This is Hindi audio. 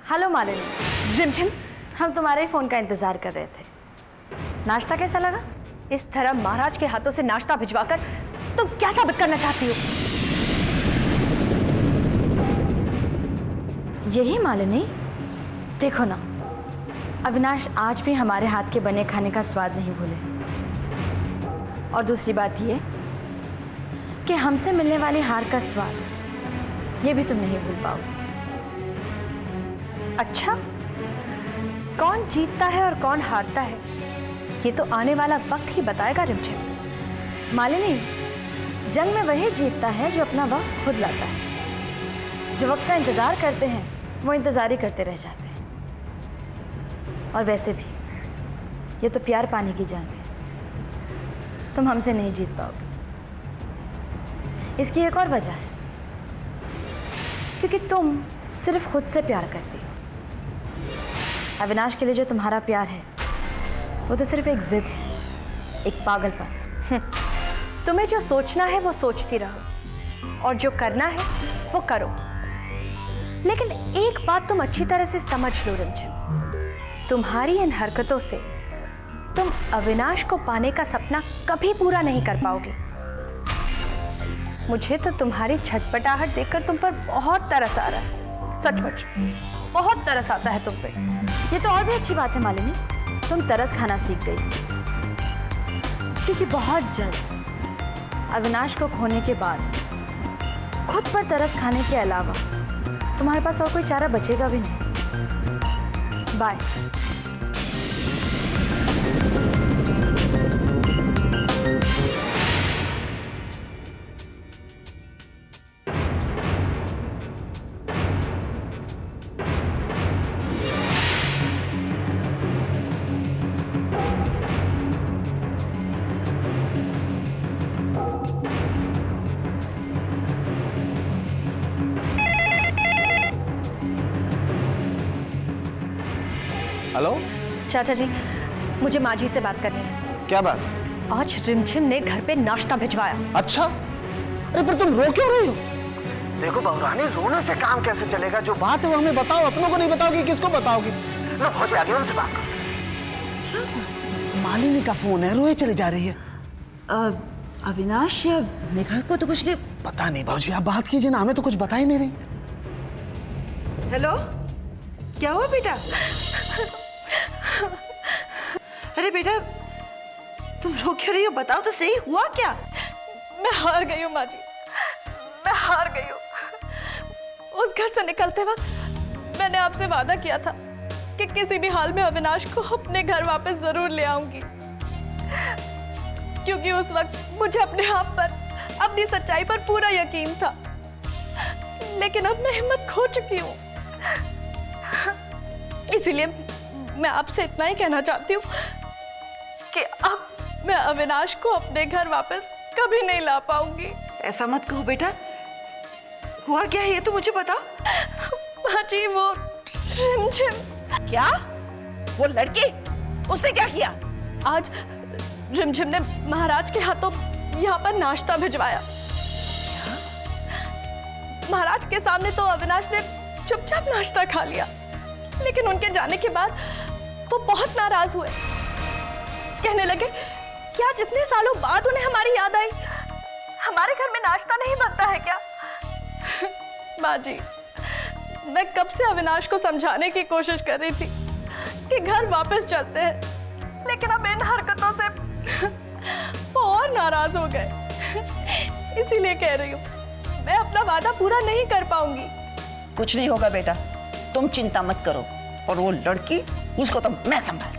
हेलो मालिनी। रिमझिम, हम तुम्हारे ही फोन का इंतजार कर रहे थे। नाश्ता कैसा लगा? इस तरह महाराज के हाथों से नाश्ता भिजवाकर तुम क्या साबित करना चाहती हो? यही मालिनी, देखो ना, अविनाश आज भी हमारे हाथ के बने खाने का स्वाद नहीं भूले। और दूसरी बात ये कि हमसे मिलने वाली हार का स्वाद ये भी तुम नहीं भूल पाओगे। अच्छा, कौन जीतता है और कौन हारता है ये तो आने वाला वक्त ही बताएगा रिमझिम। मालिनी, जंग में वही जीतता है जो अपना वक्त खुद लाता है। जो वक्त का इंतजार करते हैं वो इंतजार ही करते रह जाते हैं। और वैसे भी ये तो प्यार पाने की जंग है, तुम हमसे नहीं जीत पाओगे। इसकी एक और वजह है, क्योंकि तुम सिर्फ खुद से प्यार करती हो। अविनाश के लिए जो तुम्हारा प्यार है वो तो सिर्फ एक जिद है, एक पागलपन। तुम्हें जो सोचना है वो सोचती रहो और जो करना है वो करो। लेकिन एक बात तुम अच्छी तरह से समझ लो रिमझिम, तुम्हारी इन हरकतों से तुम अविनाश को पाने का सपना कभी पूरा नहीं कर पाओगे। मुझे तो तुम्हारी छटपटाहट देखकर तुम पर बहुत तरस आ रहा है, सचमुच बहुत तरस आता है तुम पे। ये तो और भी अच्छी बात है मालिनी, तुम तरस खाना सीख गई। क्योंकि बहुत जल्द अविनाश को खोने के बाद खुद पर तरस खाने के अलावा तुम्हारे पास और कोई चारा बचेगा भी नहीं। बाय। हेलो चाचा जी, मुझे माँ जी से बात करनी है। क्या बात? आज रिमझिम ने घर पे नाश्ता भिजवाया। अच्छा, अरे पर तुम रो क्यों रही हो? देखो बहुरानी, रोने से काम कैसे चलेगा? जो बात है वो हमें बताओ, अपनों को नहीं बताओगी, किसको बताओगी? लो बहुत आगे उनसे बात करो। मालिनी का फोन है, रोए चली जा रही है। अविनाश या मेघा को तो कुछ नहीं पता। नहीं भाजी, आप बात कीजिए ना, हमें तो कुछ बता ही नहीं रही। हेलो, क्या हुआ बेटा? अरे बेटा, तुम रो क्यों रही हो? बताओ तो सही, हुआ क्या? मैं हार गई हूँ माँ जी, मैं हार गई हूँ। उस घर से निकलते वक्त मैंने आपसे वादा किया था कि किसी भी हाल में अविनाश को अपने घर वापस जरूर ले आऊंगी, क्योंकि उस वक्त मुझे अपने आप पर, अपनी सच्चाई पर पूरा यकीन था। लेकिन अब मैं हिम्मत खो चुकी हूँ। इसीलिए मैं आपसे इतना ही कहना चाहती हूँ कि अब मैं अविनाश को अपने घर वापस कभी नहीं ला पाऊंगी। ऐसा मत कहो बेटा, हुआ क्या है ये तो मुझे बताओ। माँ जी, वो रिमझिम। क्या? वो लड़की, उसने क्या किया? आज रिमझिम ने महाराज के हाथों यहाँ पर नाश्ता भिजवाया। महाराज के सामने तो अविनाश ने चुपचाप नाश्ता खा लिया, लेकिन उनके जाने के बाद वो बहुत नाराज हुए। कहने लगे क्या जितने सालों बाद उन्हें हमारी याद आई, हमारे घर में नाश्ता नहीं बनता है क्या? माँ जी, मैं कब से अविनाश को समझाने की कोशिश कर रही थी कि घर वापस चलते हैं, लेकिन अब इन हरकतों से वो और नाराज हो गए। इसीलिए कह रही हूँ, मैं अपना वादा पूरा नहीं कर पाऊंगी। कुछ नहीं होगा बेटा, तुम चिंता मत करो। और वो लड़की, उसको तो मैं संभाल